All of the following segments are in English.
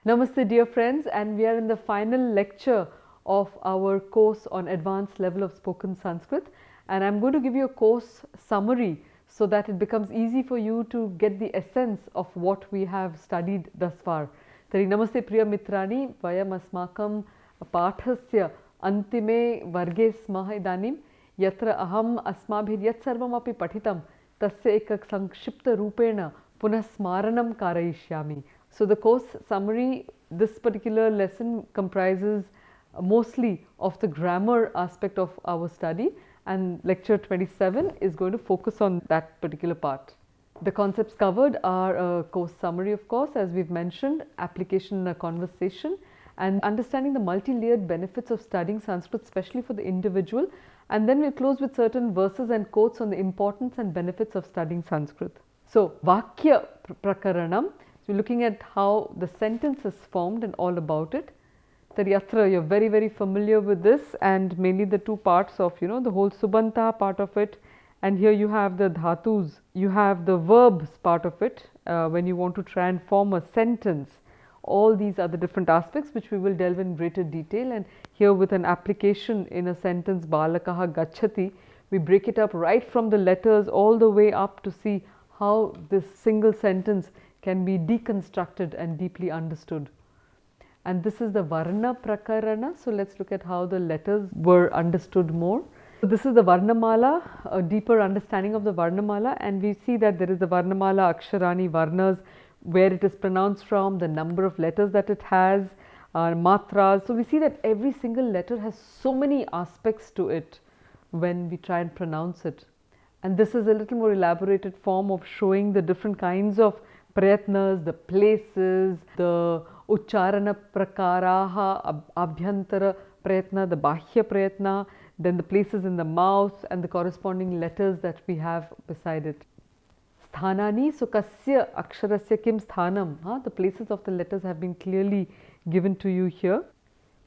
Namaste dear friends, and we are in the final lecture of our course on advanced level of spoken Sanskrit, and I am going to give you a course summary so that it becomes easy for you to get the essence of what we have studied thus far. Tari Namaste Priya Mitrani, Vayam Asmakam Pathasya Antime Varge Smaha Idanim Yatra Aham Asmabhir Yat Sarvam Api Patitam Tasya Ekak Sankshipta Rupena Punah Smaranam Karayishyami. So the course summary, this particular lesson comprises mostly of the grammar aspect of our study, and lecture 27 is going to focus on that particular part. The concepts covered are a course summary, of course, as we've mentioned, application in a conversation, and understanding the multi-layered benefits of studying Sanskrit, especially for the individual. And then we'll close with certain verses and quotes on the importance and benefits of studying Sanskrit. So, Vakya Prakaranam. So, we're looking at how the sentence is formed and all about it. Taryatra, you're very familiar with this, and mainly the two parts of, the whole Subanta part of it, and here you have the dhatus, you have the verbs part of it, when you want to try and form a sentence. All these are the different aspects which we will delve in greater detail, and here with an application in a sentence, Balakaha Gachati, we break it up right from the letters all the way up to see how this single sentence can be deconstructed and deeply understood. And this is the Varna Prakarana. So let's look at how the letters were understood more. So this is the Varnamala, a deeper understanding of the Varnamala, and we see that there is the Varnamala Aksharani Varnas, where it is pronounced from, the number of letters that it has, matras. So we see that every single letter has so many aspects to it when we try and pronounce it. And this is a little more elaborated form of showing the different kinds of prayatnas, the places, the ucharana prakaraha, abhyantara prayatna, the bahya prayatna, then the places in the mouth and the corresponding letters that we have beside it. Sthanani, so kasya aksharasya kim sthanam, the places of the letters have been clearly given to you here.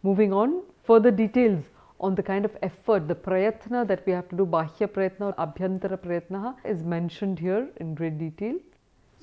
Moving on, further details on the kind of effort, the prayatna that we have to do, bahya prayatna or abhyantara prayatna is mentioned here in great detail.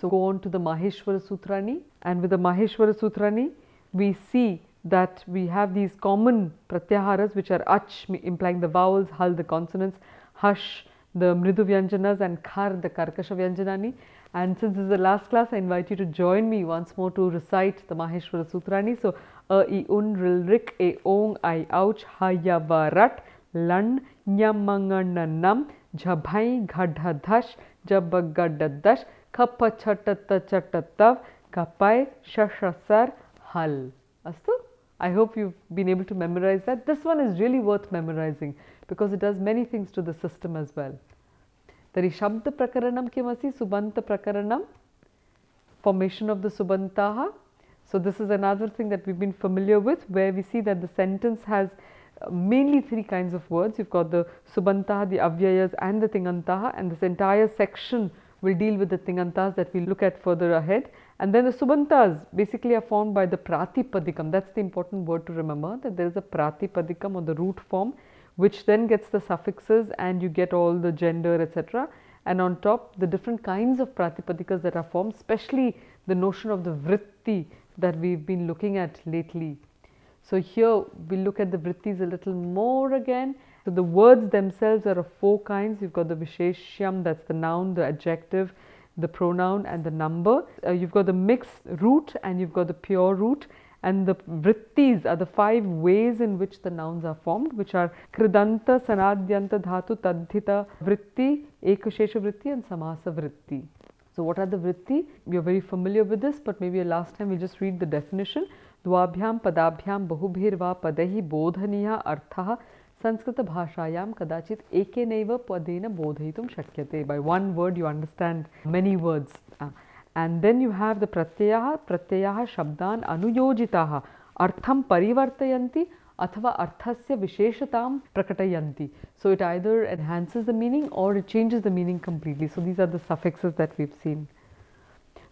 So go on to the Maheshwara Sutrani, and with the Maheshwara Sutrani we see that we have these common pratyaharas which are ach, implying the vowels, hal, the consonants, hash, the mridu vyanjanas, and khar, the karkasha vyanjanani. And since this is the last class, I invite you to join me once more to recite the Maheshwara Sutrani. So a, I, un, ril, rik, e, ong, I, ouch, ha, ya, va, rat, lan, nyamangannam, jhabhai, ghadha, dhash, jabba, gadda, dash, kappa, chattatta, chattattav, kapai, shashasar, hal. Astu? I hope you've been able to memorize that. This one is really worth memorizing because it does many things to the system as well. Tari Shabda Prakaranam kimasi, Subanta Prakaranam, formation of the Subantaha. So this is another thing that we've been familiar with, where we see that the sentence has mainly three kinds of words. You've got the Subantaha, the Avyayas, and the Tingantaha, and this entire section will deal with the Tingantas that we'll look at further ahead. And then the Subantas basically are formed by the Pratipadikam. That's the important word to remember, that there is a Pratipadikam or the root form, which then gets the suffixes and you get all the gender, etc. And on top, the different kinds of Pratipadikas that are formed, especially the notion of the Vritti that we've been looking at lately. So here we look at the Vrittis a little more again. So the words themselves are of four kinds. You've got the Visheshyam, that's the noun, the adjective, the pronoun, and the number. You've got the mixed root and you've got the pure root. And the Vrittis are the five ways in which the nouns are formed, which are Kridanta, Sanadyanta, Dhatu, Tadhita Vritti, Ekashesha Vritti, and Samasa Vritti. So what are the Vritti? You're very familiar with this, but maybe last time we'll just read the definition. Dvabhyam padabhyam bahubhirva padahi bodhaniya arthaha Sanskrita bhashayam kadachit ekeneva padena bodhayitum shakyate. By one word you understand many words. And then you have the pratyaha shabdan anuyojitaha artham parivartayanti athava arthasya visheshatam prakatayanti. So it either enhances the meaning or it changes the meaning completely. So these are the suffixes that we've seen.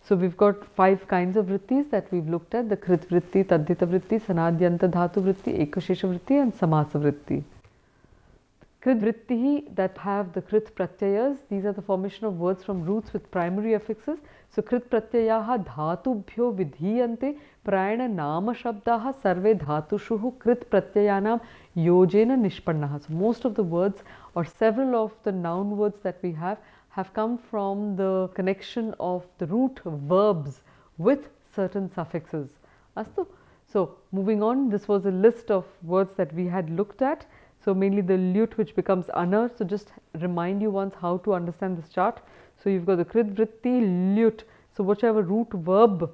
So we've got five kinds of vrittis that we've looked at: the krit vritti, tadhita vritti, sanadyanta dhatu vritti, ekashesha vritti, and samasa vritti. Krit Vrittihi that have the Krit Pratyayas, these are the formation of words from roots with primary affixes. So Krit Pratyayaha Dhatubhyo Vidhiyante Prayana Nama Shabdaha Sarve Dhatushuhu Krit Pratyayanam Yojena Nishpannaha. So most of the words or several of the noun words that we have come from the connection of the root verbs with certain suffixes. Astu? So moving on, this was a list of words that we had looked at. So mainly the lut which becomes anar. So just remind you once how to understand this chart. So you've got the Krit Vritti, lut. So whichever root verb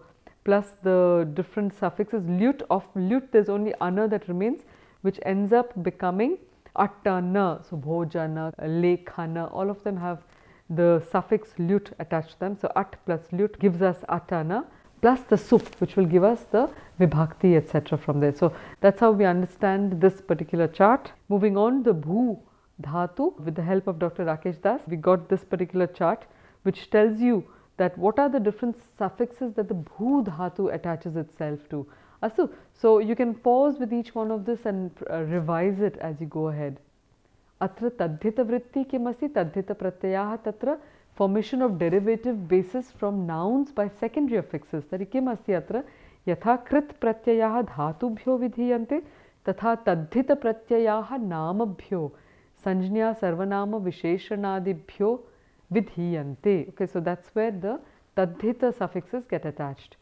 plus the different suffixes, lut, of lut there's only anar that remains, which ends up becoming atana. So bhojana, lekhana, all of them have the suffix lut attached to them. So at plus lut gives us atana, plus the sup, which will give us the vibhakti, etc. from there. So that's how we understand this particular chart. Moving on, the bhu dhatu, with the help of Dr. Rakesh Das, we got this particular chart which tells you that what are the different suffixes that the bhu dhatu attaches itself to. Astu? So you can pause with each one of this and revise it as you go ahead. Atra tadhita vritti kimasi tadhita pratyayaha tatra, formation of derivative basis from nouns by secondary affixes. Tari kim asti atra yatha krit pratyayaha dhatubhyo vidhiyante tatha tadhita pratyayaha namabhyo sanjña sarvanama visheshanadibhyo vidhiyante. Okay, so that's where the tadhita suffixes get attached.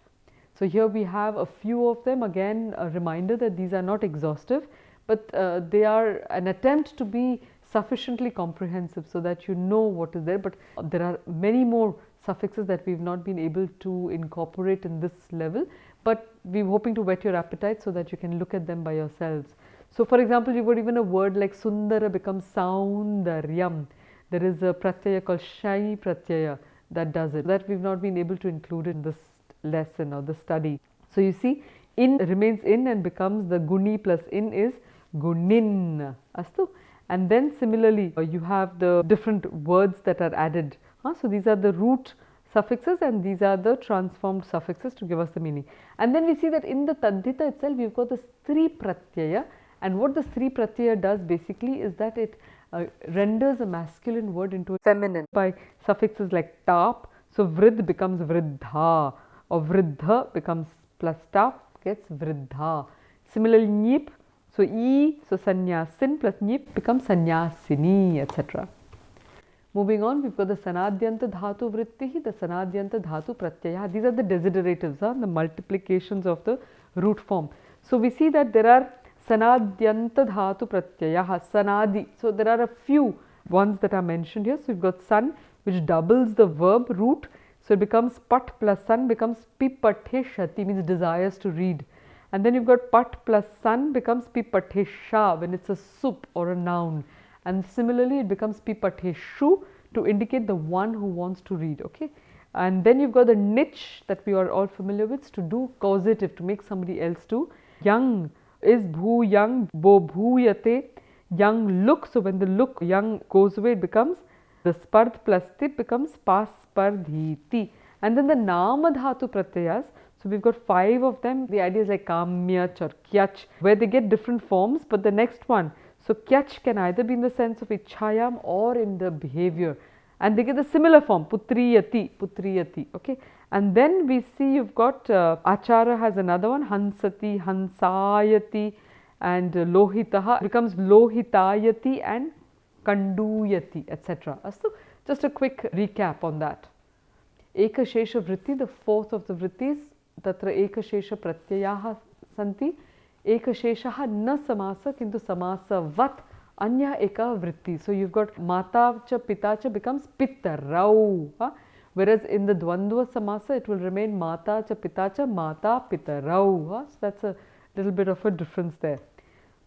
So here we have a few of them. Again, a reminder that these are not exhaustive, but they are an attempt to be sufficiently comprehensive so that you know what is there. But there are many more suffixes that we've not been able to incorporate in this level, but we're hoping to whet your appetite so that you can look at them by yourselves. So for example, you've got even a word like sundara becomes soundaryam. There is a pratyaya called shai pratyaya that does it, that we've not been able to include in this lesson or the study. So you see, in remains in and becomes the guni plus in is gunin. Astu? And then similarly you have the different words that are added. So these are the root suffixes and these are the transformed suffixes to give us the meaning. And then we see that in the tadhita itself we've got the stri pratyaya, and what the stri pratyaya does basically is that it renders a masculine word into a feminine by suffixes like tap. So vrid becomes vriddha, or vriddha becomes plus tap gets vriddha. Similarly nyip, so e, so sannyasin plus nyip becomes sannyasini, etc. Moving on, we've got the sanadyanta dhatu vrittihi, the sanadyanta dhatu pratyaya. These are the desideratives, the multiplications of the root form. So we see that there are sanadyanta dhatu pratyaya, sanadi. So there are a few ones that are mentioned here. So we've got san, which doubles the verb root. So it becomes pat plus san becomes pipateshati, means desires to read. And then you've got pat plus san becomes pipatesha when it's a sup or a noun. And similarly it becomes pipateshu to indicate the one who wants to read. Okay. And then you've got the niche that we are all familiar with, to do causative, to make somebody else do. Young is bhu young, bo bhuyate, young look. So when the look young goes away, it becomes the spardh plus tip becomes paspardhiti. And then the nama dhatu pratyayas, so we've got 5 of them. The idea is like kamyach or kyach, where they get different forms, but the next one, so kyach can either be in the sense of ichhayam or in the behavior, and they get the similar form, putriyati, putriyati. Okay. And then we see you've got achara has another one, hansati, hansayati, and lohitaha becomes lohitayati and kanduyati, etc. So just a quick recap on that. Ekashesha vritti, the fourth of the vrittis, tatra ekashesha pratyayaha santi, ekasheshaha na samasa kintu samasa vat anya eka vritti. So you've got mata cha pita cha becomes pitarau, whereas in the dvandva samasa it will remain mata cha pita cha mata pitarau. So that's a little bit of a difference there.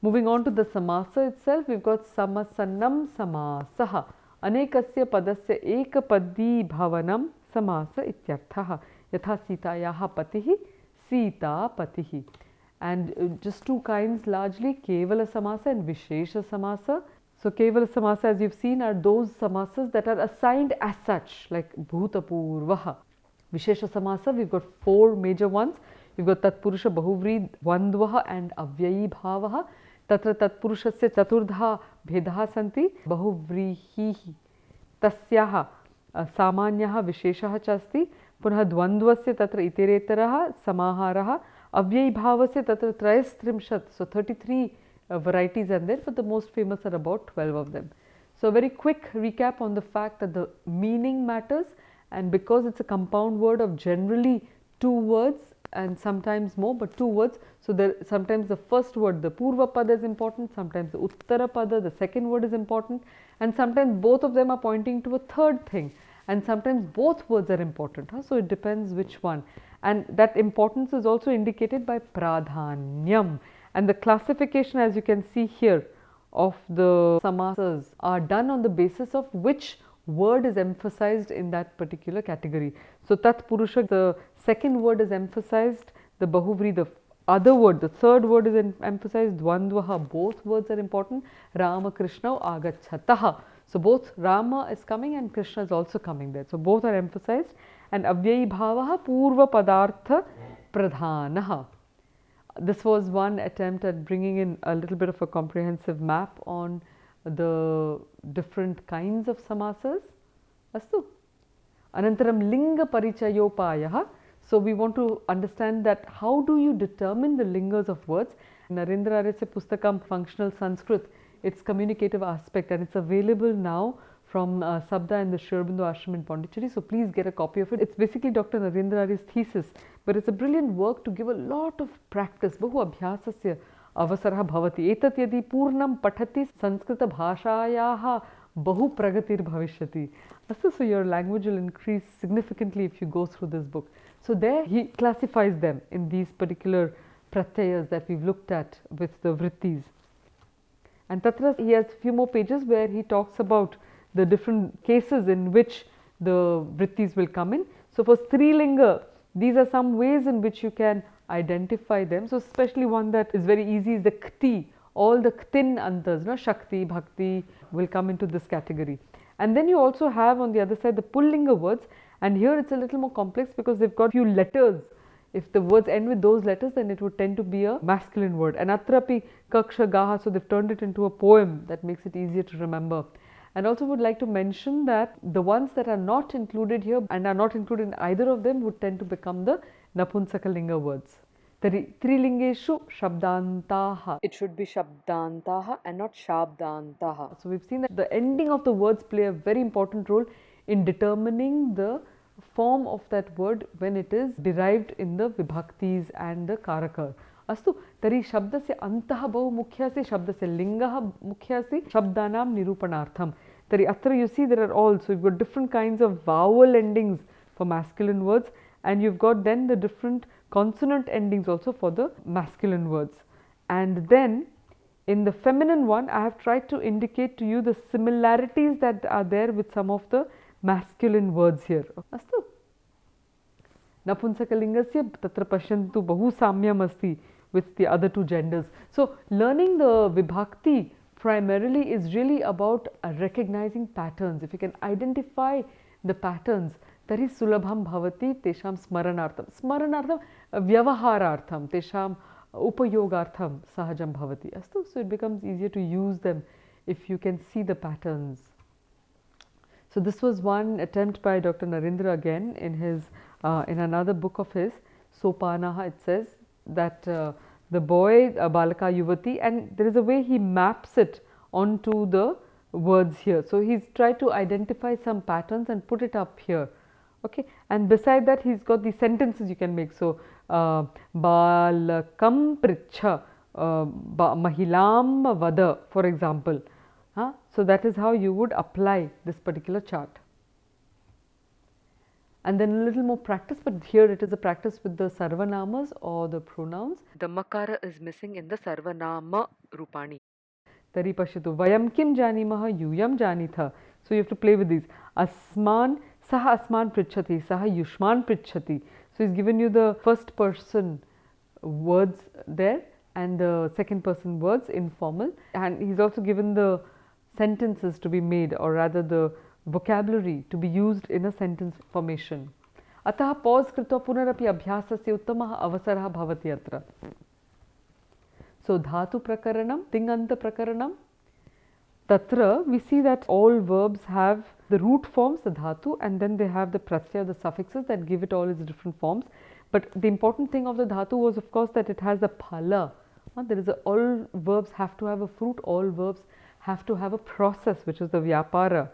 Moving on to the samasa itself, we've got samasannam samasaha, anekasya padasya ekapadi bhavanam samasa ityarthaha, yatha sitayaha patihi sita patihi. And just 2 kinds largely, kevala samasa and vishesha samasa. So kevala samasa, as you've seen, are those samasas that are assigned as such, like bhutapurvaha. Vishesha samasa, we've got 4 major ones. We've got tatpurusha bahuvri dvandvaha and avyayi bhavaha. तत्र तत्पुरुषस्य चतुर्धा भेदाः सन्ति बहुव्रीहिः तस्याः सामान्यः विशेषः च अस्ति पुनः द्वन्द्वस्य तत्र इतरेतरः समाहारः अव्ययीभावस्य तत्र 33 so 33 varieties are there but the most famous are about 12 of them. So a very quick recap on the fact that the meaning matters, and because it's a compound word of generally 2 words and sometimes more, but 2 words, so there sometimes the first word, the purva pada is important, sometimes the uttara pada, the second word is important, and sometimes both of them are pointing to a third thing, and sometimes both words are important, so it depends which one, and that importance is also indicated by pradhanyam. And the classification, as you can see here, of the samasas are done on the basis of which word is emphasized in that particular category. So tat purusha, the second word is emphasized, the bahuvri, the other word, the third word is emphasized, dvandvaha, both words are important, Rama Krishna agacchataha. So both Rama is coming and Krishna is also coming there. So both are emphasized, and avyayi bhavaha purva padartha pradhanaha. This was one attempt at bringing in a little bit of a comprehensive map on the different kinds of samasas. Astu. Anantaram linga parichayopayah. So we want to understand that how do you determine the lingas of words. Narendra Aryasya Pustakam Functional Sanskrit, its communicative aspect, and it's available now from Sabda and the Sri Aurobindo Ashram in Pondicherry. So please get a copy of it. It's basically Dr. Narendra Aryas's thesis, but it's a brilliant work to give a lot of practice. Bahu abhyasasya avasarah bhavati. Etat yadi purnam pathati Sanskrita bhashayaha bahu pragatir bhavishyati. So your language will increase significantly if you go through this book. So there he classifies them in these particular pratyayas that we've looked at with the vrittis. And tatra he has a few more pages where he talks about the different cases in which the vrittis will come in. So for Strilinga, these are some ways in which you can identify them. So especially one that is very easy is the kti. All the ktin antas, no? Shakti, bhakti will come into this category. And then you also have on the other side the pullinga words, and here it's a little more complex because they've got few letters. If the words end with those letters, then it would tend to be a masculine word. And atrapi kaksha gaha, so they've turned it into a poem that makes it easier to remember. And also would like to mention that the ones that are not included here and are not included in either of them would tend to become the napunsakalinga words. Trilingeshu shabdantaha. It should be shabdantaha and not shabdantaha. So we've seen that the ending of the words play a very important role in determining the form of that word when it is derived in the vibhaktis and the karaka. Astu tari shabdasya antaha bahu mukhyasi shabdasya lingaha mukhyasi shabdanam nirupanartham. Tari atra you see there are all, so you've got different kinds of vowel endings for masculine words, and you've got then the different consonant endings also for the masculine words. And then in the feminine one, I have tried to indicate to you the similarities that are there with some of the masculine words here. Astu. Napunsakalingasya tatra pashyantu bahu samyam asti with the other two genders. So learning the vibhakti primarily is really about recognizing patterns. If you can identify the patterns, tari sulabham bhavati tesham smaranartham. Smaranartham vyavaharartham tesham upayogartham sahajam bhavati. Astu. So it becomes easier to use them if you can see the patterns. So this was one attempt by Dr. Narendra again in his in another book of his, Sopanaha. It says that the boy, Balaka Yuvati, and there is a way he maps it onto the words here. So he's tried to identify some patterns and put it up here. Okay, and beside that he's got the sentences you can make. So Balakam Pricha Mahilam Vada, for example. So that is how you would apply this particular chart. And then a little more practice, but here it is a practice with the sarvanamas or the pronouns. The makara is missing in the sarvanama rupani. Tari pashyatu vayam kim janimaha yuyam janitha. So you have to play with these. Asman saha asman prichhati, saha yushman prichhati. So he's given you the first person words there and the second person words informal, and he's also given the sentences to be made, or rather the vocabulary to be used in a sentence formation. Ataha pause kritva punarapi abhyasasya uttamaha avasarah bhavati atra. So dhatu prakaranam, tinganta prakaranam. Tatra, we see that all verbs have the root forms, the dhatu, and then they have the pratyaya, the suffixes that give it all its different forms. But the important thing of the dhatu was, of course, that it has a phala. All verbs have to have a fruit, all verbs have to have a process, which is the vyapara.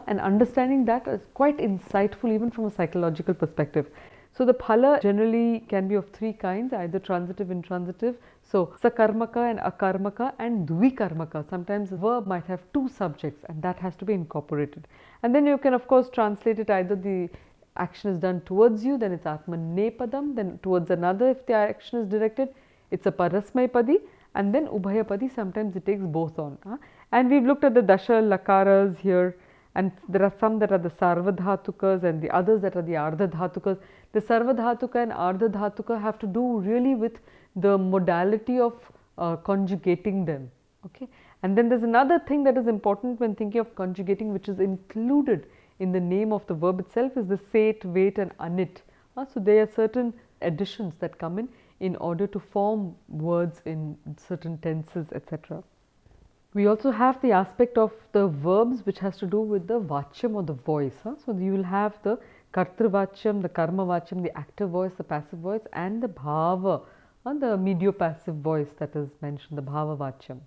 And understanding that is quite insightful even from a psychological perspective. So the phala generally can be of three kinds, either transitive, intransitive. So sakarmaka and akarmaka and dvikarmaka. Sometimes a verb might have two subjects and that has to be incorporated. And then you can of course translate it, either the action is done towards you, then it's atmanepadam, then towards another if the action is directed, it's a parasmaipadi, and then ubhayapadi, sometimes it takes both on. And we've looked at the dasha lakaras here, and there are some that are the sarvadhatukas and the others that are the ardhadhatukas. The sarvadhatuka and ardhadhatuka have to do really with the modality of conjugating them. Okay, and then there's another thing that is important when thinking of conjugating, which is included in the name of the verb itself, is the set, wait and anit. So there are certain additions that come in order to form words in certain tenses, etc. We also have the aspect of the verbs which has to do with the vachyam or the voice. So you will have the kartru vachyam, the karma vachyam, the active voice, the passive voice, and the bhava, the medio-passive voice that is mentioned, the bhava vachyam.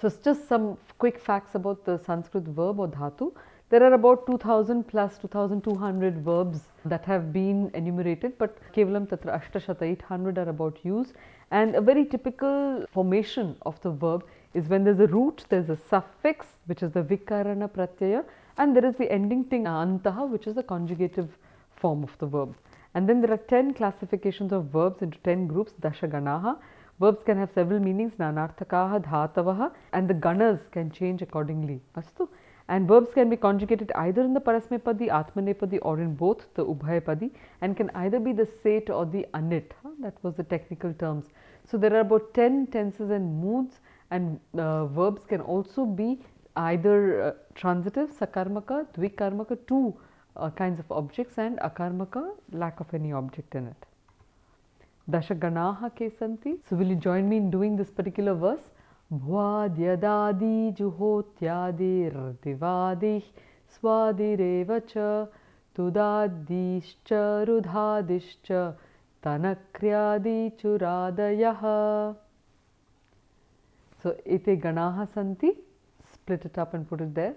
So it's just some quick facts about the Sanskrit verb or dhatu. There are about 2000 plus 2200 verbs that have been enumerated, but kevalam tatra ashtashata, 800 are about use. And a very typical formation of the verb is when there's a root, there's a suffix which is the vikarana pratyaya, and there is the ending ting antaha, which is the conjugative form of the verb. And then there are 10 classifications of verbs into 10 groups, dasha ganaha. Verbs can have several meanings, nanarthakaha, dhatavaha, and the ganas can change accordingly. Astu? And verbs can be conjugated either in the parasmepadi, atmanepadi, or in both the ubhayapadi, and can either be the set or the anit. That was the technical terms. So there are about 10 tenses and moods, and verbs can also be either transitive, sakarmaka, dvikarmaka, two kinds of objects, and akarmaka, lack of any object in it. Dasha ganaha ke santi. So will you join me in doing this particular verse? Bhvadyadadi juhotyadir divadih swadirevacha tudadishcha rudhadishcha tanakryadi churadayah. So ete ganaha santi, split it up and put it there,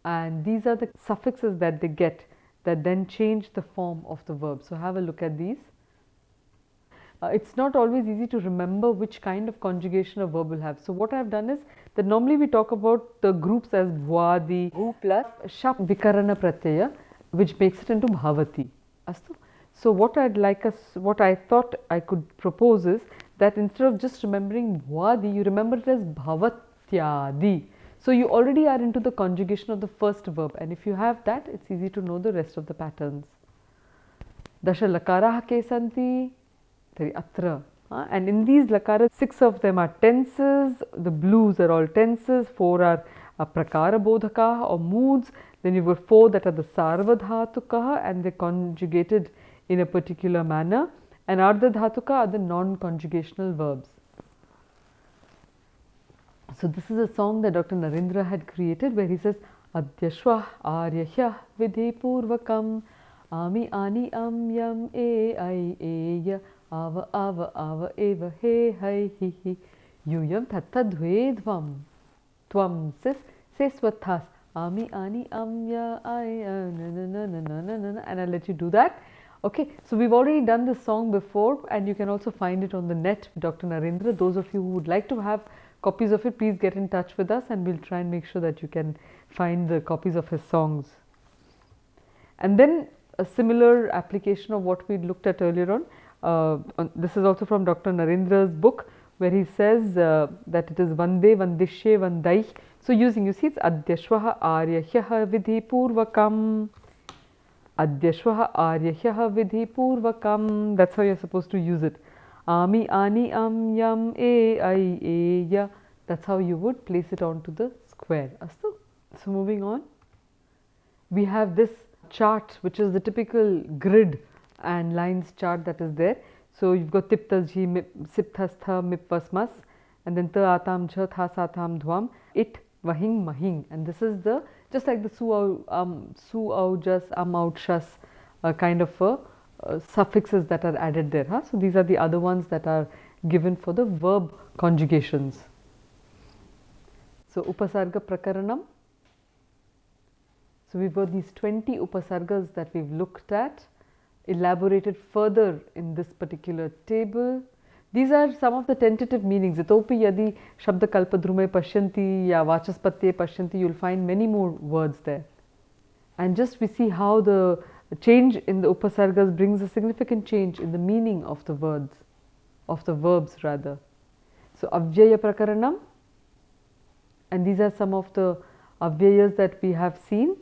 and these are the suffixes that they get that then change the form of the verb. So have a look at these. It's not always easy to remember which kind of conjugation a verb will have. So what I have done is that normally we talk about the groups as bhwadi, bhu plus shap vikarana pratyaya, which makes it into bhavati. Astu? So what I thought I could propose is that instead of just remembering bhwadi, you remember it as bhavatyadi. So you already are into the conjugation of the first verb, and if you have that, it's easy to know the rest of the patterns. Dasha lakaraha ke santi. Atra. And in these lakaras, 6 of them are tenses, the blues are all tenses, 4 are prakara bodhaka or moods, then you've got 4 that are the sarvadhatuka and they're conjugated in a particular manner, and ardhadhatuka are the non-conjugational verbs. So this is a song that Dr. Narendra had created where he says Adyashvah aryahya vidhi purvakam ami ani am yam e I eya ava ava ava eva he hai hi hi yuyam tattadvedvam tvam sis seswathas ami ani amya I na na na na na na, and I'll let you do that. Okay, so we've already done this song before, and you can also find it on the net, Dr. Narendra. Those of you who would like to have copies of it, please get in touch with us and we'll try and make sure that you can find the copies of his songs. And then a similar application of what we looked at earlier on. This is also from Dr. Narendra's book, where he says that it is Vande, Vandishye, Vandaih. So using, you see, it's Adyashvaha Aryahyaha Vidhi Purvakam. Adyashvaha Aryahyaha Vidhi Purvakam. That's how you're supposed to use it. Ami, ani, am, yam, e, I, e, ya. That's how you would place it onto the square. Astu? So moving on, we have this chart, which is the typical grid and lines chart that is there. So you've got tiptajhi, sipthastha, mipvasmas, and then ta atam jha, tha satam dhwam, it, vahing, mahing. And this is the, just like the su au jas, out shas kind of suffixes that are added there. Huh? So these are the other ones that are given for the verb conjugations. So upasarga prakaranam. So we've got these 20 upasargas that we've looked at, elaborated further in this particular table. These are some of the tentative meanings. Itopi yadi shabda kalpadrume pashyanti ya vachaspatye pashyanti, you'll find many more words there. And just we see how the change in the upasargas brings a significant change in the meaning of the words, of the verbs rather. So avyaya prakaranam, and these are some of the avyayas that we have seen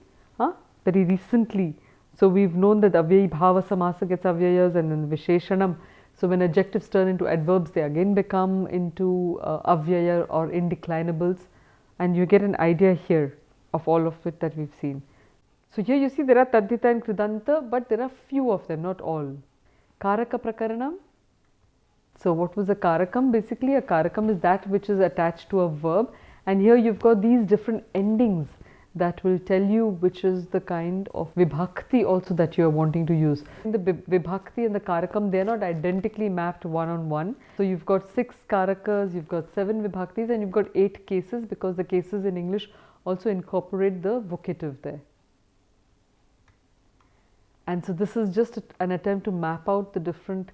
very recently. So we've known that avyayi bhava samasa gets avyayas, and then visheshanam. So when adjectives turn into adverbs, they again become into avyaya or indeclinables, and you get an idea here of all of it that we've seen. So here you see there are tadhita and kridanta, but there are few of them, not all. Karaka prakaranam. So what was a karakam? Basically a karakam is that which is attached to a verb, and here you've got these different endings that will tell you which is the kind of vibhakti also that you are wanting to use. In the vibhakti and the karakam, they are not identically mapped one on one. So you've got 6 karakas, you've got 7 vibhaktis, and you've got 8 cases, because the cases in English also incorporate the vocative there. And so this is just an attempt to map out the different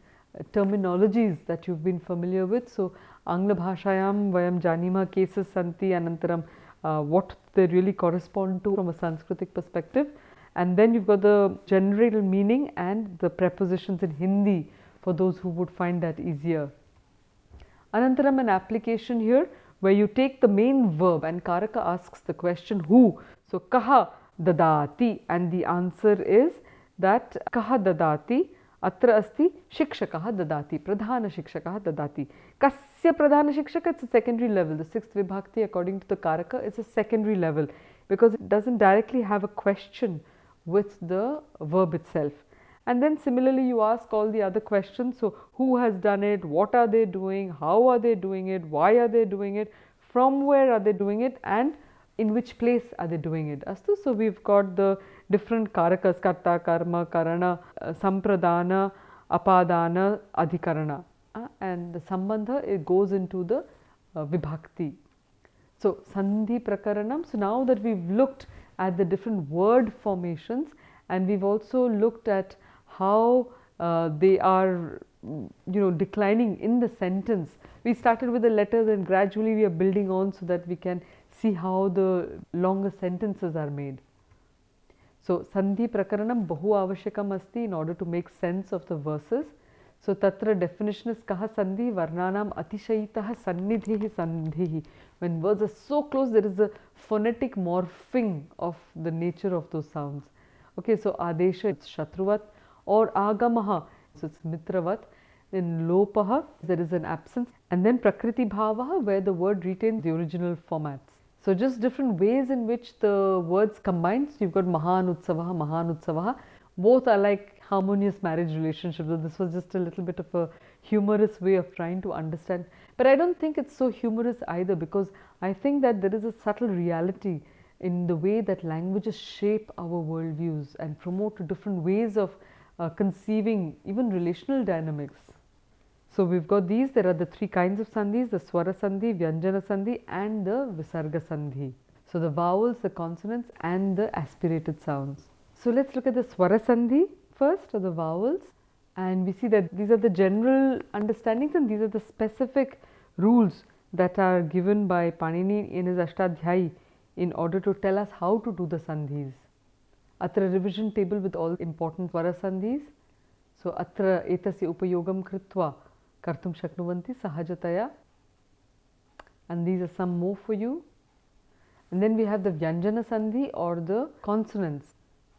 terminologies that you've been familiar with. So Angla bhashayam vayam janima cases santi anantaram, what they really correspond to from a Sanskritic perspective. And then you've got the general meaning and the prepositions in Hindi for those who would find that easier. Anantaram, an application here where you take the main verb, and Karaka asks the question who. So kaha dadati, and the answer is that kaha dadati, atra asti shikshakaha dadati, pradhana shikshakaha dadati. Kasya pradhana shikshaka, it's a secondary level. The 6th vibhakti according to the Karaka is a secondary level, because it doesn't directly have a question with the verb itself. And then similarly you ask all the other questions. So who has done it, what are they doing, how are they doing it, why are they doing it, from where are they doing it, and in which place are they doing it. Astu, so we've got the different karakas, karta, karma, karana, sampradana, apadana, adhikarana, and the sambandha, it goes into the vibhakti. So sandhi prakaranam. So now that we've looked at the different word formations, and we've also looked at how they are declining in the sentence. We started with the letters, and gradually we are building on so that we can see how the longer sentences are made. So sandhi prakaranam bahu avashyakam asti, in order to make sense of the verses. So tatra definition is kaha sandhi varnanam atishayitaha sannidhihi sandhihi. When words are so close, there is a phonetic morphing of the nature of those sounds. Okay, so adesha, it's shatruvat, or agamaha, so it's mitravat. In lopaha, there is an absence, and then prakriti bhavaha, where the word retains the original formats. So just different ways in which the words combine. So you've got mahanutsavaha, mahanutsavaha. Both are like harmonious marriage relationships. So this was just a little bit of a humorous way of trying to understand. But I don't think it's so humorous either, because I think that there is a subtle reality in the way that languages shape our worldviews and promote different ways of conceiving even relational dynamics. So we've got these. There are the 3 kinds of sandhis: the swara sandhi, vyanjana sandhi, and the visarga sandhi. So the vowels, the consonants, and the aspirated sounds. So let's look at the swara sandhi first, or the vowels, and we see that these are the general understandings, and these are the specific rules that are given by Panini in his Ashtadhyayi in order to tell us how to do the sandhis. Atra revision table with all important swara sandhis. So atra etasya upayogam kritva kartum shaknuvanti sahajataya, and these are some more for you. And then we have the vyanjana sandhi, or the consonants.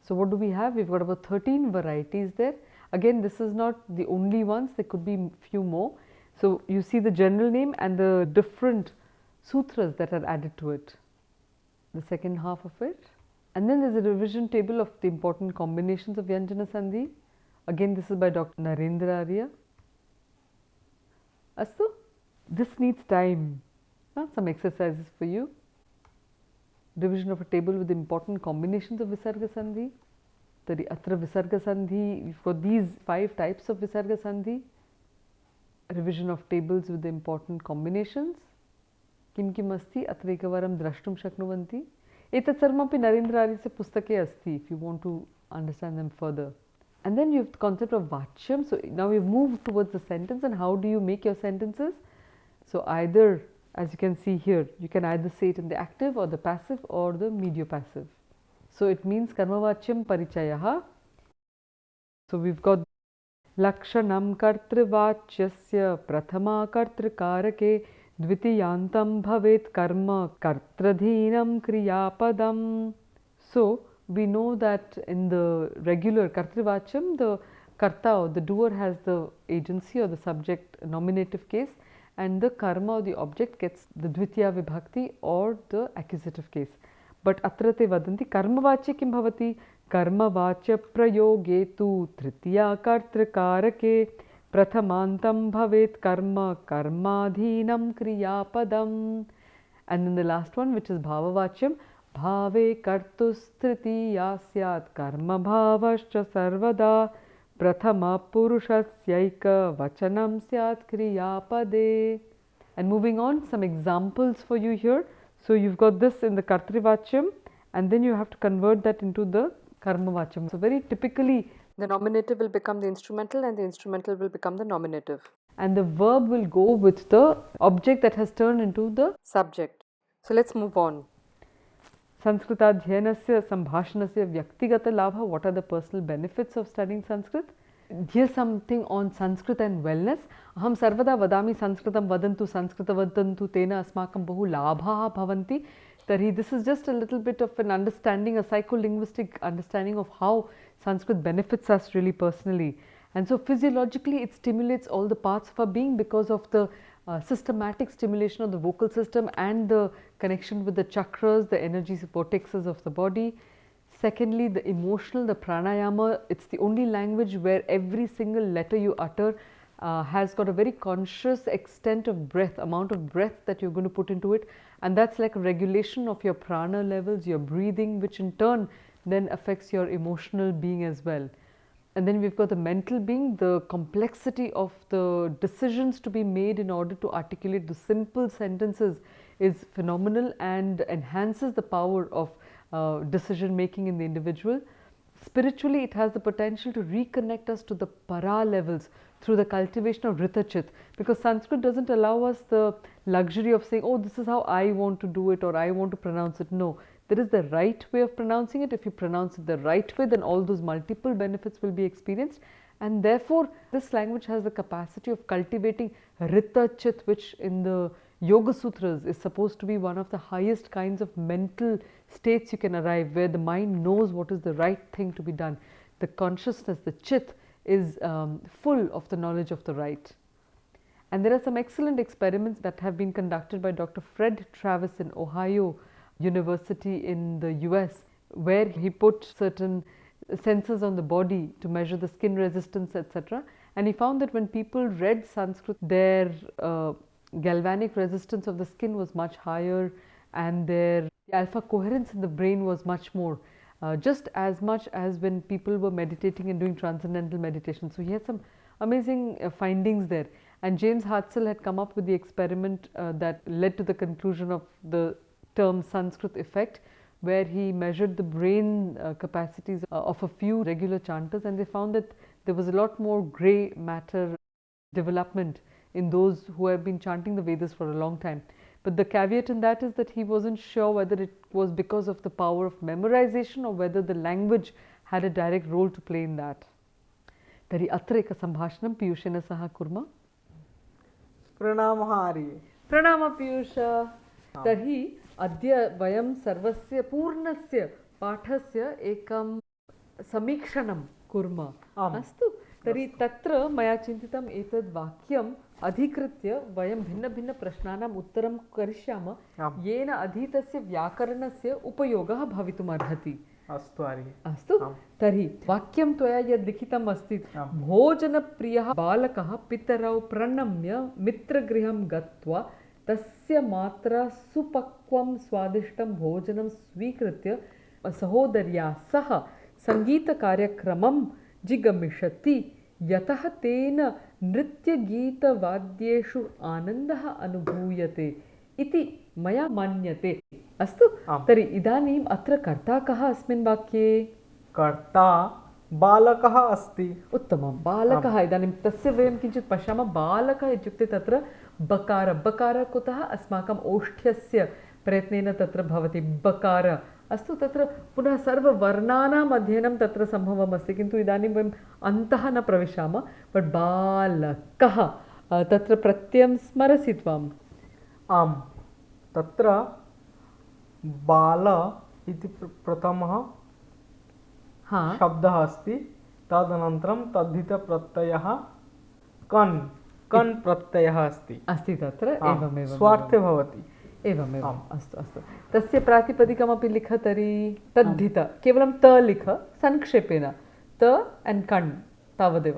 So what do we have? We've got about 13 varieties there. Again, this is not the only ones, there could be few more. So you see the general name and the different sutras that are added to it, the second half of it. And then there's a revision table of the important combinations of vyanjana sandhi. Again, this is by Dr. Narendra Arya. Astu? This needs time. Some exercises for you. Division of a table with important combinations of Visarga Sandhi. Tari atra Visarga Sandhi, for these 5 types of Visarga Sandhi. Revision of tables with the important combinations. Kim kim asti atra ekavaram drashtum shaknuvanti. Etat sarvapi Narendra Aryasya pustake asti if you want to understand them further. And then you have the concept of vachyam. So now we've moved towards the sentence, and how do you make your sentences? So either, as you can see here, you can either say it in the active or the passive or the mediopassive. So it means karmavachyam parichayaha. So we've got lakshanam kartrivachyasya prathama kartrikarake dvitiyantam bhavet karma kartradhinam kriyapadam. So we know that in the regular kartrivachyam, the karta or the doer has the agency or the subject nominative case, and the karma or the object gets the dvitiya vibhakti or the accusative case. But atra te vadanti karmavachye kim bhavati? Karmavachya prayoge tu tritiya kartrikarake prathamantam bhavet karma karmadhinam kriyapadam. And then the last one, which is bhavavachyam, bhave kartus tritiya syat karma bhavascha sarvada prathama purushasyaika vachanam syat kriyapade. And moving on, some examples for you here. So you've got this in the kartrivachyam, and then you have to convert that into the karmavachyam. So very typically, the nominative will become the instrumental and the instrumental will become the nominative. And the verb will go with the object that has turned into the subject. So let's move on. Sanskritadhyanasya sambhashanasya vyaktigata labha. What are the personal benefits of studying Sanskrit? Here's something on Sanskrit and wellness. Aham sarvada vadami sanskritam vadantu sanskritam vadantu tena asmakam bahu labhaha bhavanti. Tari, this is just a little bit of an understanding, a psycholinguistic understanding of how Sanskrit benefits us really personally. And so physiologically it stimulates all the parts of our being because of the systematic stimulation of the vocal system and the connection with the chakras, the energy vortexes of the body. Secondly, the emotional, the pranayama, it's the only language where every single letter you utter has got a very conscious extent of breath, amount of breath that you're going to put into it, and that's like a regulation of your prana levels, your breathing, which in turn then affects your emotional being as well. And then we've got the mental being, the complexity of the decisions to be made in order to articulate the simple sentences is phenomenal and enhances the power of decision making in the individual. Spiritually, it has the potential to reconnect us to the para levels through the cultivation of Ritachit, because Sanskrit doesn't allow us the luxury of saying, oh, this is how I want to do it or I want to pronounce it. No, there is the right way of pronouncing it. If you pronounce it the right way, then all those multiple benefits will be experienced, and therefore this language has the capacity of cultivating Ritachit, which in the Yoga Sutras is supposed to be one of the highest kinds of mental states you can arrive, where the mind knows what is the right thing to be done. The consciousness, the chit, is full of the knowledge of the right. And there are some excellent experiments that have been conducted by Dr. Fred Travis in Ohio University in the US, where he put certain sensors on the body to measure the skin resistance, etc. And he found that when people read Sanskrit, their galvanic resistance of the skin was much higher, and their alpha coherence in the brain was much more, just as much as when people were meditating and doing transcendental meditation. So he had some amazing findings there, and James Hartzell had come up with the experiment that led to the conclusion of the term Sanskrit effect, where he measured the brain capacities of a few regular chanters, and they found that there was a lot more grey matter development in those who have been chanting the Vedas for a long time. But the caveat in that is that he wasn't sure whether it was because of the power of memorization or whether the language had a direct role to play in that. Tari atra eka sambhashanam Piyushena saha kurma. Pranamah Hari. Pranama Piyusha. Tarhi adya vayam sarvasya purnasya pathasya ekam samikshanam kurma. Astu. तर्हि तत्र मया चिन्तितम् एतद् वाक्यम् अधिकृत्य वयं भिन्न प्रश्नानाम् उत्तरं करिष्यामः येन अधीतस्य व्याकरणस्य उपयोगः भवितुम् अर्हति. अस्तु आर्ये। अस्तु तर्हि वाक्यं त्वया यद् लिखितम् अस्ति भोजनप्रियः बालकः पितरौ प्रणम्य मित्रगृहं गत्वा तस्य मात्रा सुपक्वं स्वादिष्टं भोजनं स्वीकृत्य सहोदर्या सह सङ्गीतकार्यक्रमं जिगमिषति यतः तेन नृत्यगीतवाद्येषु आनन्दः अनुभूयते इति मया मन्यते। अस्तु तर्हि इदानीम् अत्र कर्ता कः अस्मिन् वाक्ये? कर्ता बालकः अस्ति। उत्तमं, बालकः। इदानीं तस्य वयं किञ्चित् पश्यामः। बालकः इत्युक्ते तत्र बकार, बकार कुतः? अस्माकम् ओष्ठ्यस्य प्रयत्नेन तत्र भवति बकार। अस्तु, तत्र पुनः सर्ववर्णानाम् अध्ययनं तत्र सम्भवमस्ति, किन्तु इदानीं वयम् अन्तः न प्रविशामः। बट् बालकः तत्र प्रत्ययं स्मरसि त्वम्? आम्, तत्र बाल इति प्रथमः शब्दः अस्ति, तदनन्तरं तद्धितप्रत्ययः कन् प्रत्ययः अस्ति तत्र। एवमेव स्वार्थे भवति। एवमेव। अस्तु अस्तु, तस्य प्रातिपदिकमपि लिख तर्हि। तद्धित केवलं त लिख संक्षेपेण, त एण्ड् कण् तावदेव।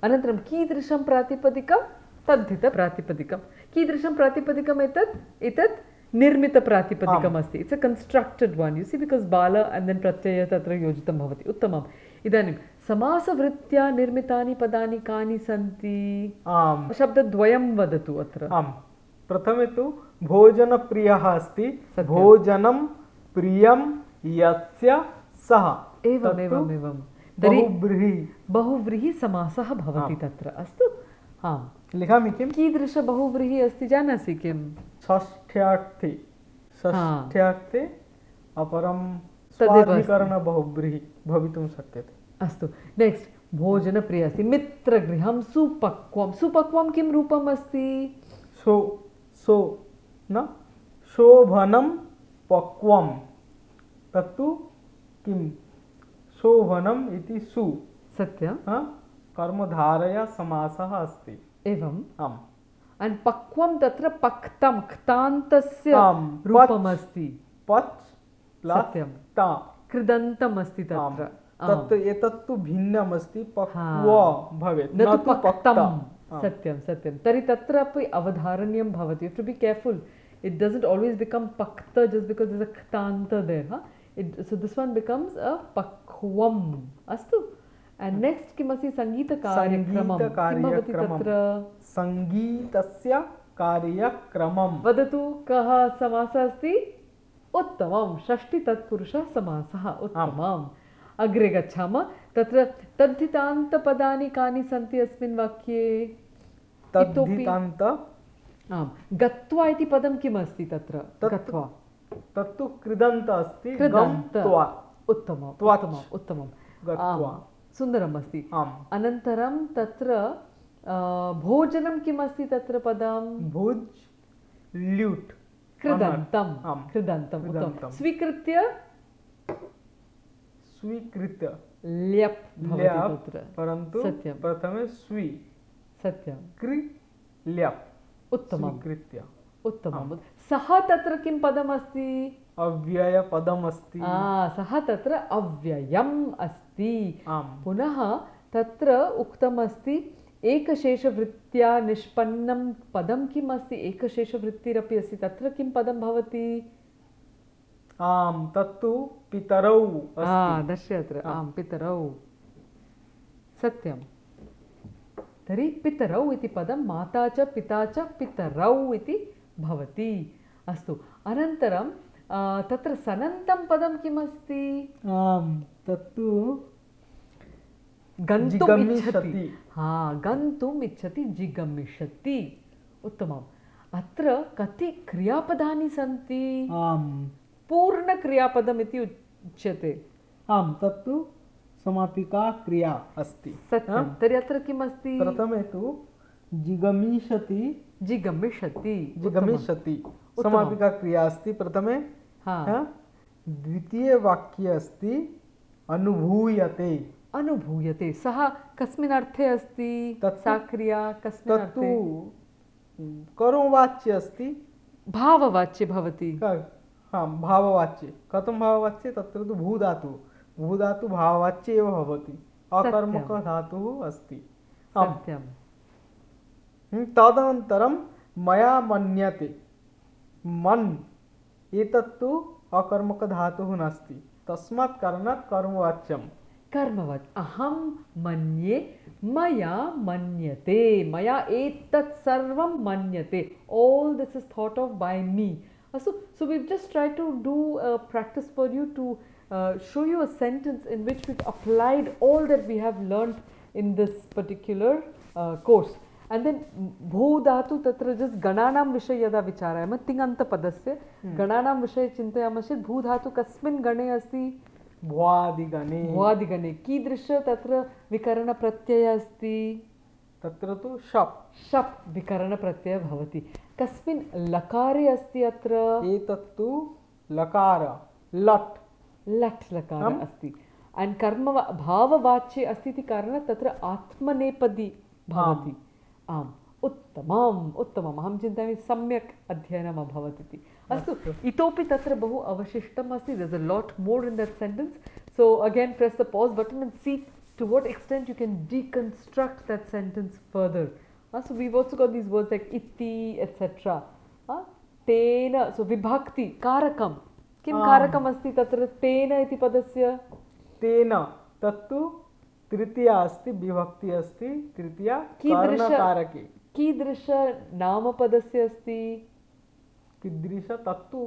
अनन्तरं कीदृशं प्रातिपदिकं? तद्धितप्रातिपदिकं। कीदृशं प्रातिपदिकम् एतत्? निर्मितप्रातिपदिकम् अस्ति। It's a constructed one, you see, because बाल एण्ड् देन् प्रत्ययः तत्र योजितं भवति। उत्तमम्। इदानीं समासवृत्त्या निर्मितानि पदानि कानि सन्ति? शब्दद्वयं वदतु अत्र। प्रथमे तु भोजनप्रियः अस्ति। भोजनं प्रियं यस्य सः। एवमेवमेवं। बहुव्रीहि समासः भवति तत्र। अस्तु, लिखामि किं? कीदृश बहुव्रीहि अस्ति जानासि किं? षष्ठ्यार्थे अपरं स्वाधिकरण बहुव्रीहि भवितुं शक्यते। अस्तु, नेक्स्ट् भोजनप्रिय अस्ति। मित्रगृहं सुपक्वं। सुपक्वं किं रूपम् अस्ति? न शोभनं पक्वं। तत्तु किं? शोभनम् इति सु। सत्यं। कर्मधारया समासः अस्ति। एवम्। अण्ड् पक्वं तत्र पक्तं, क्तान्तस्य रूपमस्ति। पच् सत्यं। कृदन्तम् अस्ति तत्र। एतत्तु भिन्नम् अस्ति, पक्व भवेत्, न तु पक्तं। सत्यं सत्यं। तर्हि तत्रापि अवधारणीयं भवति। You have to be careful. It doesn't always become पक्त जस्ट् बिकास् देर्स् अ क्तान्त there. So this one becomes a पक्वम्। अस्तु। And next किमस्ति? सङ्गीतकार्यक्रमं। किं भवति तत्र? सङ्गीतस्य कार्यक्रमं। वदतु, कः समासः अस्ति? उत्तमं, षष्ठी तत्पुरुषः समासः। उत्तमम्। अग्रे गच्छामः। तत्र तद्धितान्तपदानि कानि सन्ति अस्मिन् वाक्ये? तद्धितान्त। गत्वा इति पदं किम् अस्ति तत्र? गत्वा तत्तु कृदन्त अस्ति। उत्तमम्। सुन्दरम् अस्ति। अनन्तरं तत्र भोजनं किम् अस्ति तत्र पदं? भुज् ल्यूट्। कृदन्तम्। उत्तमं। स्वीकृत्य ल्यप् भवति तत्र, परन्तु प्रथमे स्वी। सत्यं। कृ ल्यप्। उत्तमं। स्वीकृत्य। उत्तमं। सः तत्र किं पदमस्ति? अव्ययपदम् अस्ति। सः तत्र अव्ययम् अस्ति। पुनः तत्र उक्तमस्ति एकशेषवृत्त्या निष्पन्नं पदं किम् अस्ति? एकशेषवृत्तिरपि अस्ति। तत्र किं पदं भवति? तत्तु पितरौ अस्ति। दर्शयत्र। पितरौ। सत्यं। तर्हि पितरौ इति पदं माता च पिता च पितरौ इति भवति। अस्तु। अनन्तरं तत्र सनन्तं पदं किम् अस्ति? तत्तु गन्तुम् इच्छति। गन्तुम् इच्छति, जिगमिषति। उत्तमम्। अत्र कति क्रियापदानि सन्ति? पूर्णक्रियापदम् इति उच्यते। तत्तु समापिका क्रिया अस्ति। सत्यं। तर्हि अत्र किम् अस्ति? प्रथमे तु जिगमिषति। समापिका क्रिया अस्ति प्रथमे। द्वितीये वाक्ये अस्ति अनुभूयते। सः कस्मिन् अर्थे अस्ति? सा क्रिया कस्मिन् अर्थे? तत्तु कर्मवाच्य अस्ति। भाववाच्य भवति। भाववाच्ये कथं भाववाच्ये तत्र तु भूधातु भाववाच्ये एव भवति अकर्मकधातुः अस्ति सत्यं तदनन्तरं मया मन्यते मन् एतत्तु अकर्मकधातुः नास्ति तस्मात् कारणात् कर्मवाच्यं कर्मवत् अहं मन्ये मया मन्यते मया एतत् सर्वं मन्यते all this is thought of by me. So we've just tried to do a practice for you to show you a sentence in which we've applied all that we have learnt in this particular course. And then bhudhatu tatra just gananam vishaye yada vicharayama tingantapadasya gananam vishaye chintayama चेत् bhudhatu kasmin gane asti भ्वादिगणे कीदृश तत्र विकरणप्रत्ययः अस्ति तत्र तु शप् विकरणप्रत्ययः भवति कस्मिन् लकारे अस्ति अत्र एतत्तु लकार लट् लकार अस्ति and कर्म भाववाच्ये अस्ति इति कारणात् तत्र आत्मनेपदी भवति आम् उत्तमम् अहं चिन्तयामि सम्यक् अध्ययनम् अभवत् इति अस्तु इतोपि तत्र बहु अवशिष्टम् अस्ति there's a lot more in that sentence so again press the pause button and see to what extent you can deconstruct that sentence further so we've also got these words like iti etc tena so vibhakti karakam किं कारकम् अस्ति तत्र तेन इति पदस्य तेन तत्तु तृतीया अस्ति विभक्ति अस्ति तृतीया कर्णकारके कीदृश नामपदस्य अस्ति कीदृश तत्तु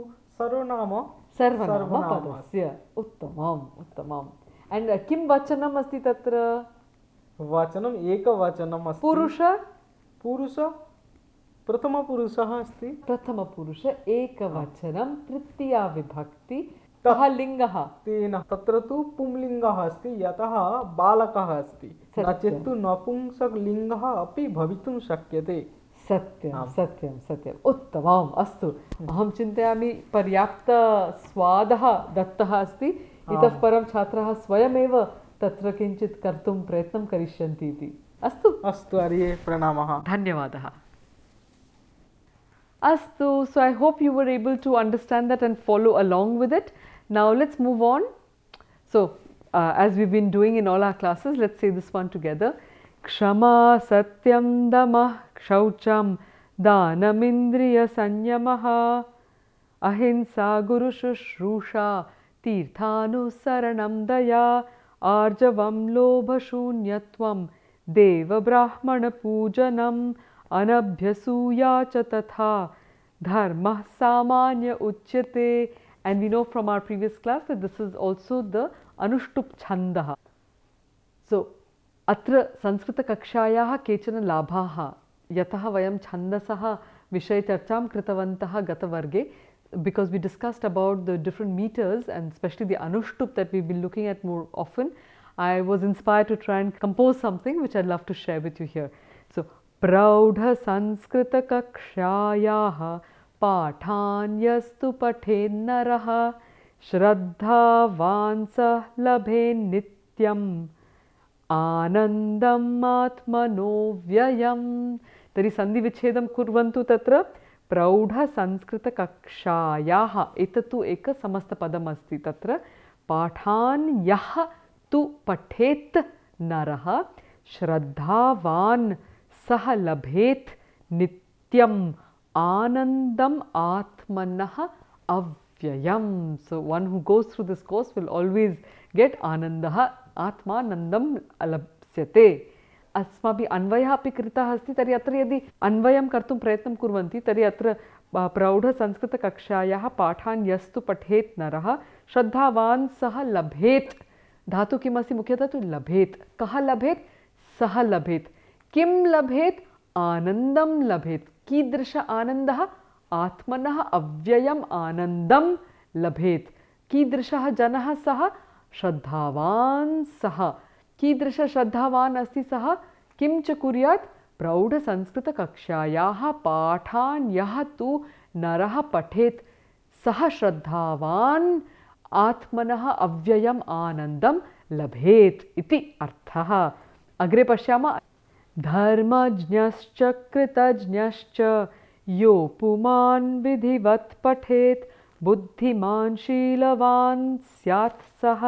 सर्वनामपदस्य उत्तमम् and किं वचनम् अस्ति तत्र वचनम् एकवचनम् अस्ति पुरुष प्रथमपुरुषः अस्ति प्रथमपुरुष एकवचनं तृतीया विभक्ति कः लिङ्गः तेन तत्र तु पुंलिङ्गः अस्ति यतः बालकः अस्ति न चेत् तु नपुंसकलिङ्गः अपि भवितुं शक्यते सत्यम् उत्तमम् अस्तु अहं चिन्तयामि पर्याप्तस्वादः दत्तः अस्ति इतः परं छात्राः स्वयमेव तत्र किञ्चित् कर्तुं प्रयत्नं करिष्यन्ति इति अस्तु आर्ये प्रणामः धन्यवादः Astu, so I hope you were able to understand that and follow along with it. Now let's move on. So as we've been doing in all our classes, let's say this one together. Kshama satyam damah kshaucham danamindriya sanyamaha ahimsa guru shushrusha tirthanusaranam daya arjavam lobha shunyatvam deva brahmana pujanam anabhyasuya cha tatha dharma samanya uchyate. And we know from our previous class that this is also the anushtup chandah. So atra sanskrit kakshayah kechana labhaah yatah vayam chandasah vishay charcham kritavantah gata varge, because we discussed about the different meters and especially the anushtup that we've been looking at more often. I was inspired to try and compose something which I'd love to share with you here. So praudha sanskrita kakshayah पाठान्यस्तु पठेन्नरः श्रद्धावांसः लभेन् नित्यम् आनन्दम् आत्मनो व्ययम्. तर्हि सन्धिविच्छेदं कुर्वन्तु. तत्र प्रौढसंस्कृतकक्षायाः एतत्तु एक समस्तपदम् अस्ति. तत्र पाठान् यः तु पठेत् नरः श्रद्धावान् सः लभेत् नित्यम् Anandam Atmanah Avyayam. So one who goes through this course will always get Anandaha Atmanandam Alapsyate. Asmabi Anvayah api kritah asti tari atra yadi Anvayam kartum prayatnam kurvanti tari atra Praudha Sanskrita Kakshayah Pathan Yastu Pathet Naraha Shraddhavan Saha Labhet. Dhatu kim asti mukhya dhatu labhet. Kaha labhet? Saha labhet. Kim labhet? Anandam labhet. कीदृश आनन्दः आत्मनः अव्ययम् आनन्दं लभेत्. कीदृशः जनः सः श्रद्धावान् सः. कीदृश श्रद्धावान् अस्ति सः किं च कुर्यात् प्रौढसंस्कृतकक्षायाः पाठान् यः तु नरः पठेत् सः श्रद्धावान् आत्मनः अव्ययम् आनन्दं लभेत् इति अर्थः. अग्रे पश्यामः. धर्मज्ञश्च कृतज्ञश्च यो पुमान् विधिवत् पठेत् बुद्धिमान् शीलवान् स्यात् सः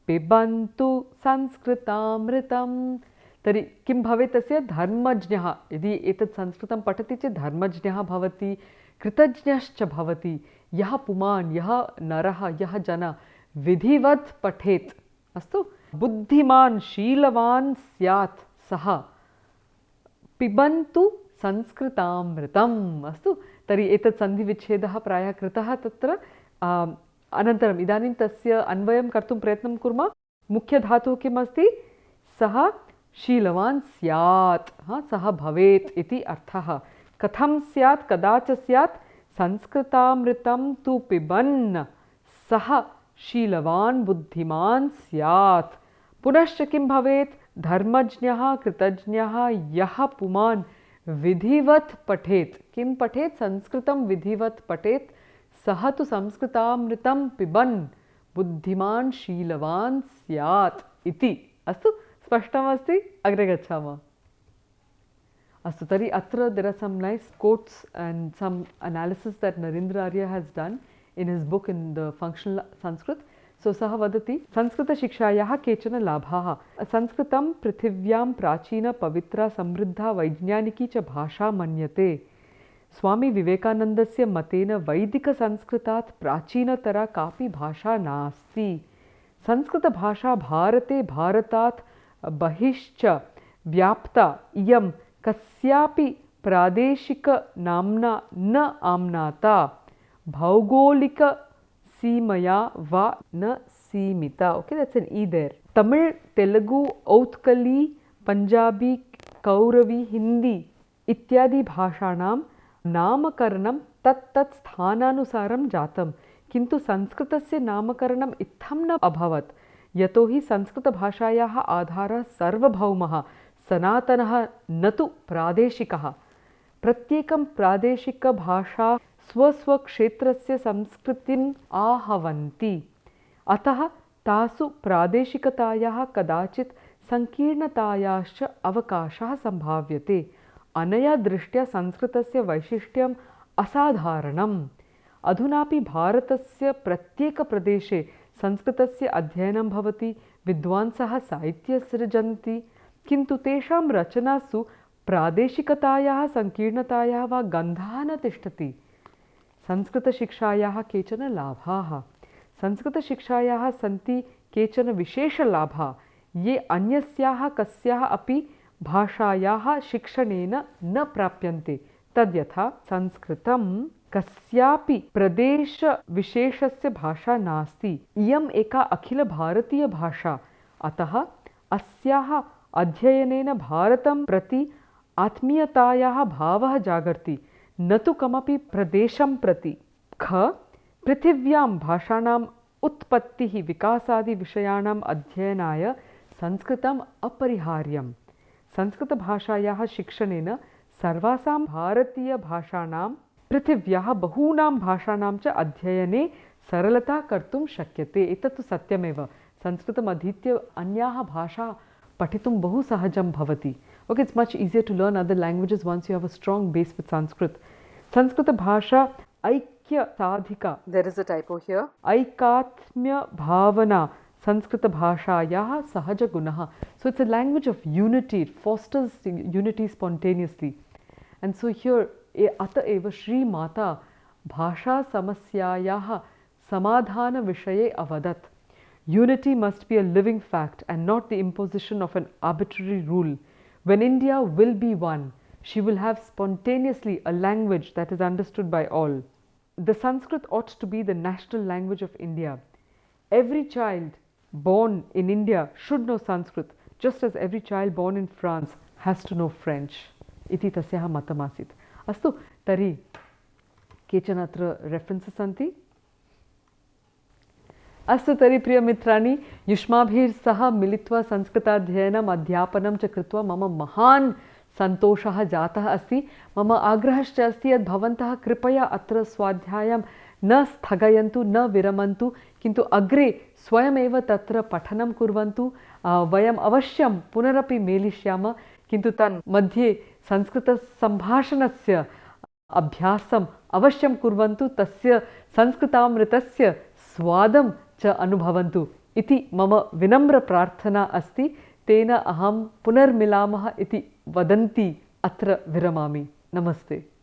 पिबन्तु संस्कृतामृतं। तर्हि किं भवेत् तस्य धर्मज्ञः, यदि एतत् संस्कृतं पठति चेत् धर्मज्ञः भवति, कृतज्ञश्च भवति। यः पुमान्, यः नरः, यः जनः विधिवत् पठेत्, अस्तु, बुद्धिमान् शीलवान् स्यात् सः पिबन्तु संस्कृतामृतम्, अस्तु। तर्हि एतत् सन्धिविच्छेदः प्रायः कृतः तत्र। अनन्तरम् इदानीं तस्य अन्वयं कर्तुं प्रयत्नं कुर्मः। मुख्यधातुः किम् अस्ति? सः शीलवान् स्यात्, सः भवेत् इति अर्थः। कथं स्यात्, कदा च स्यात्? संस्कृतामृतं तु पिबन् सः शीलवान् बुद्धिमान् स्यात्। पुनश्च किं भवेत्? धर्मज्ञः कृतज्ञः यः पुमान् विधिवत् पठेत्। किं पठेत्? संस्कृतं विधिवत् पठेत्। सः तु संस्कृतामृतं पिबन् बुद्धिमान् शीलवान् स्यात् इति। अस्तु, स्पष्टमस्ति? अग्रे गच्छामः। अस्तु, तर्हि अत्र there are some nice quotes and some analysis that Narendra Arya has done in his book in the functional Sanskrit. So सः वदति, संस्कृतशिक्षायाः केचन लाभाः। संस्कृतं पृथिव्यां प्राचीना पवित्रा समृद्धा वैज्ञानिकी च भाषा मन्यते। स्वामी विवेकानन्दस्य मतेन वैदिकसंस्कृतात् प्राचीनतरा कापि भाषा नास्ति। संस्कृतभाषा भारते भारतात् बहिश्च व्याप्ता इयं कस्यापि प्रादेशिकनाम्ना न आम्नाता, भौगोलिकसीमया वा न सीमिता। Okay, that's an E there. Tamil, Telugu, औत्कली, पञ्जाबी, कौरवी, हिंदी इत्यादि भाषाणां नामकरणं तत्तत् स्थानानुसारं जातं, किन्तु संस्कृतस्य नामकरणम् इत्थं न अभवत्, यतोहि संस्कृतभाषायाः आधारः सार्वभौमः सनातनः न तु प्रादेशिकः। प्रत्येकं प्रादेशिकभाषा स्वस्वक्षेत्रस्य संस्कृतिम् आहवन्ति, अतः तासु प्रादेशिकतायाः कदाचित् संकीर्णतायाश्च अवकाशः सम्भाव्यते। अनया दृष्ट्या संस्कृतस्य वैशिष्ट्यम् असाधारणम्। अधुनापि भारतस्य प्रत्येकप्रदेशे संस्कृतस्य अध्ययनं भवति, विद्वांसः साहित्य सृजन्ति, किन्तु तेषां रचनासु प्रादेशिकतायाः संकीर्णतायाः वा गन्धः न तिष्ठति। संस्कृतशिक्षायाः केचन लाभाः। संस्कृतशिक्षायाः सन्ति केचन विशेषलाभाः, ये अन्यस्याः कस्याः अपि भाषायाः शिक्षणेन न प्राप्यन्ते। तद्यथा संस्कृतं कस्यापि प्रदेशविशेषस्य भाषा नास्ति, इयम् एका अखिलभारतीयभाषा। अतः अस्याः अध्ययनेन भारतं प्रति आत्मीयतायाः भावः जागर्ति, न तु कमपि प्रदेशं प्रति। ख, पृथिव्यां भाषाणाम् उत्पत्तिः विकासादिविषयाणाम् अध्ययनाय संस्कृतम् अपरिहार्यम्। संस्कृतभाषायाः शिक्षणेन सर्वासां भारतीयभाषाणां पृथिव्याः बहूनां भाषाणां च अध्ययने सरलता कर्तुं शक्यते। एतत्तु सत्यमेव। संस्कृतम् अधीत्य अन्याः भाषा पठितुं बहु सहजं भवति। Okay, it's much easier to learn other languages once you have a strong base with Sanskrit. Sanskrit bhasha aikya sadhika. There is a typo here. Aikatmya bhavana. Sanskrit bhashayah sahaja gunaha. So it's a language of unity. It fosters unity spontaneously. And so here, ata eva Shri Mata bhasha samasyayah samadhana vishaye avadat. Unity must be a living fact and not the imposition of an arbitrary rule. When India will be one, she will have spontaneously a language that is understood by all. The Sanskrit ought to be the national language of India. Every child born in India should know Sanskrit, just as every child born in France has to know French. Iti tasyaha matamasit. Astu, tari केचन अत्र रेफरेन्सस् सन्ति। अस्तु तर्हि प्रियमित्राणि, युष्माभिः सह मिलित्वा संस्कृताध्ययनम् अध्यापनं च कृत्वा मम महान् सन्तोषः जातः अस्ति। मम आग्रहश्च अस्ति यत् भवन्तः कृपया अत्र स्वाध्यायं न स्थगयन्तु, न विरमन्तु, किन्तु अग्रे स्वयमेव तत्र पठनं कुर्वन्तु। वयम् अवश्यं पुनरपि मेलिष्यामः, किन्तु तन्मध्ये संस्कृतसम्भाषणस्य अभ्यासम् अवश्यं कुर्वन्तु, तस्य संस्कृतामृतस्य स्वादं च अनुभवन्तु इति मम विनम्रप्रार्थना अस्ति। तेन अहं पुनर्मिलामः इति वदन्ती अत्र विरमामि। नमस्ते।